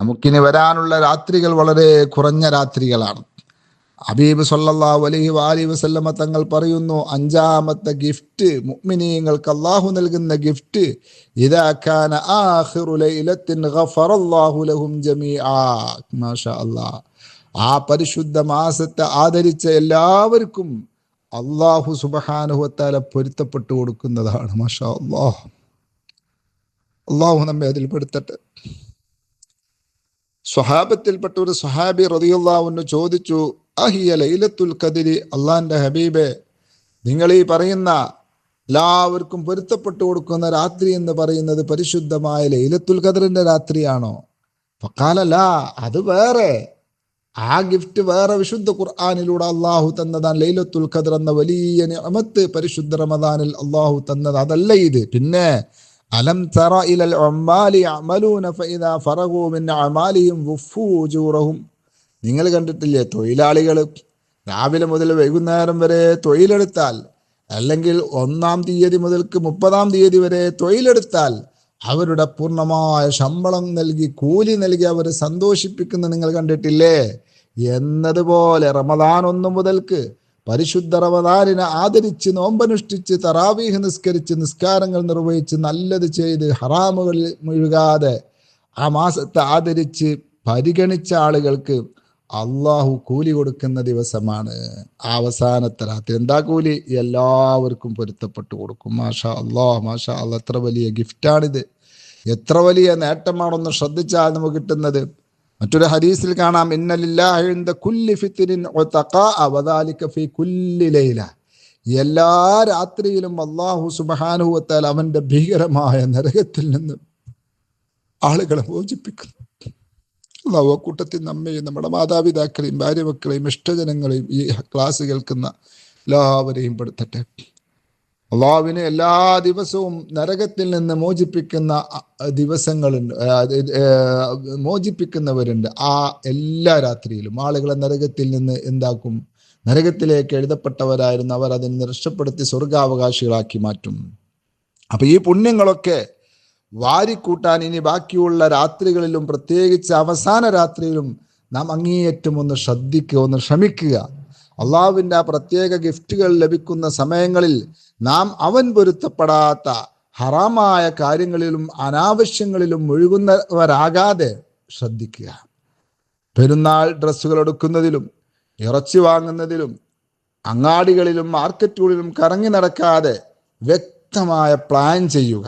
നമുക്കിനി വരാനുള്ള രാത്രികൾ വളരെ കുറഞ്ഞ രാത്രികളാണ്. ഹബീബ് സല്ലല്ലാഹു അലൈഹി വസല്ലമ തങ്ങൾ പറയുന്നു, അഞ്ചാമത്തെ ഗിഫ്റ്റ് മുഅ്മിനീങ്ങൾക്ക് അല്ലാഹു നൽകുന്ന ഗിഫ്റ്റ്, ഇദാ കാന ആഖിറു ലൈലത്തിൻ ഗഫറല്ലാഹു ലഹും ജമീആ. മാഷാ അല്ലാഹ്. ആ പരിശുദ്ധ മാസത്തെ ആദരിച്ച എല്ലാവർക്കും അല്ലാഹു സുബ്ഹാനഹു വ തആല പൊരുത്തപ്പെട്ടു കൊടുക്കുന്നതാണ്. മാഷാ അല്ലാഹ്. അല്ലാഹു നമ്മെ അതിൽ പെടുത്തട്ടെ. സ്വഹാബത്തിൽപ്പെട്ട ഒരു സ്വഹാബി റളിയല്ലാഹു അൻഹു ചോദിച്ചു, അഹിയ ലൈലത്തുൽ ഖദ്രി, അള്ളാന്റെ ഹബീബെ, നിങ്ങൾ ഈ പറയുന്ന എല്ലാവർക്കും പൊരുത്തപ്പെട്ടു കൊടുക്കുന്ന രാത്രി എന്ന് പറയുന്നത് പരിശുദ്ധമായ ലൈലത്തുൽ ഖദ്റിന്റെ രാത്രിയാണോ? ഫഖാല ലാ, അത് വേറെ, ആ ഗിഫ്റ്റ് വേറെ. വിശുദ്ധ ഖുർആനിലൂടെ അള്ളാഹു തന്നതാണ് ലൈലത്തുൽ ഖദ്ർ എന്ന വലിയ നിഅമത്ത്. പരിശുദ്ധ റമദാനിൽ അള്ളാഹു തന്നത് അതല്ല ഇത്. പിന്നെ അലം തറ ഇലൽ ഉമ്മാലി യഅമലൂന ഫഇദാ ഫറഗൂ മിൻ അഅമാലിഹിം വഫൂ ഉജൂറഹും. നിങ്ങൾ കണ്ടിട്ടില്ലേ, തൊഴിലാളികൾ രാവിലെ മുതൽ വൈകുന്നേരം വരെ തൊഴിലെടുത്താൽ, അല്ലെങ്കിൽ 1-ാം തീയതി മുതൽക്ക് 30-ാം തീയതി വരെ തൊഴിലെടുത്താൽ അവരുടെ പൂർണ്ണമായ ശമ്പളം നൽകി, കൂലി നൽകി അവർ സന്തോഷിപ്പിക്കുന്ന നിങ്ങൾ കണ്ടിട്ടില്ലേ? എന്നതുപോലെ റമദാൻ 1 മുതൽക്ക് പരിശുദ്ധ റമദാനിനെ ആദരിച്ച്, നോമ്പനുഷ്ഠിച്ച്, തറാവീഹ് നിസ്കരിച്ച്, നിസ്കാരങ്ങൾ നിർവഹിച്ച്, നല്ലത് ചെയ്ത്, ഹറാമുകളിൽ മുഴുകാതെ ആ മാസത്തെ ആദരിച്ച് പരിഗണിച്ച ആളുകൾക്ക് അള്ളാഹു കൂലി കൊടുക്കുന്ന ദിവസമാണ് ആ അവസാനത്തെ രാത്രി. എന്താ കൂലി? എല്ലാവർക്കും പൊരുത്തപ്പെട്ടു കൊടുക്കും. മാഷാ അല്ലാഹ്, മാഷാ അല്ലാഹ്. എത്ര വലിയ ഗിഫ്റ്റാണിത്, എത്ര വലിയ നേട്ടമാണൊന്ന് ശ്രദ്ധിച്ചാൽ നമുക്ക് കിട്ടുന്നത്. മറ്റൊരു ഹദീസിൽ കാണാം, ഇന്ന ലില്ലാഹി ഇൻദ കുല്ലി ഫിത്രിൻ ഉതഖാഅ വദാലിക ഫീ കുല്ലി ലൈല. എല്ലാ രാത്രിയിലും അല്ലാഹു സുബ്ഹാനഹു വ തആല അവന്റെ ഭീകരമായ നരകത്തിൽ നിന്ന് ആളുകളെ മോചിപ്പിക്കുന്നു. അല്ലാഹു കൂട്ടത്തിൽ നമ്മയും നമ്മുടെ മാതാപിതാക്കളെയും ഭാര്യമക്കളെയും ഇഷ്ടജനങ്ങളെയും ഈ ക്ലാസ് കേൾക്കുന്ന എല്ലാവരെയും പെടുത്തട്ടെ. അള്ളാഹുവിനെ എല്ലാ ദിവസവും നരകത്തിൽ നിന്ന് മോചിപ്പിക്കുന്ന ദിവസങ്ങളുണ്ട്, മോചിപ്പിക്കുന്നവരുണ്ട്. ആ എല്ലാ രാത്രിയിലും ആളുകളെ നരകത്തിൽ നിന്ന് എന്താക്കും? നരകത്തിലേക്ക് എഴുതപ്പെട്ടവരായിരുന്നു അവർ അതിനെ രക്ഷപ്പെടുത്തി സ്വർഗാവകാശികളാക്കി മാറ്റും. അപ്പൊ ഈ പുണ്യങ്ങളൊക്കെ വാരിക്കൂട്ടാൻ ഇനി ബാക്കിയുള്ള രാത്രികളിലും, പ്രത്യേകിച്ച് അവസാന രാത്രിയിലും നാം അങ്ങേയറ്റം ഒന്ന് ശ്രദ്ധിക്കുക, ഒന്ന് ശ്രമിക്കുക. അള്ളാഹുവിൻ്റെ ആ പ്രത്യേക ഗിഫ്റ്റുകൾ ലഭിക്കുന്ന സമയങ്ങളിൽ നാം അവൻ പൊരുത്തപ്പെടാത്ത ഹറാമായ കാര്യങ്ങളിലും അനാവശ്യങ്ങളിലും മുഴുകുന്നവരാകാതെ ശ്രദ്ധിക്കുക. പെരുന്നാൾ ഡ്രസ്സുകൾ എടുക്കുന്നതിലും, ഇറച്ചി വാങ്ങുന്നതിലും, അങ്ങാടികളിലും മാർക്കറ്റുകളിലും കറങ്ങി നടക്കാതെ വ്യക്തമായ പ്ലാൻ ചെയ്യുക.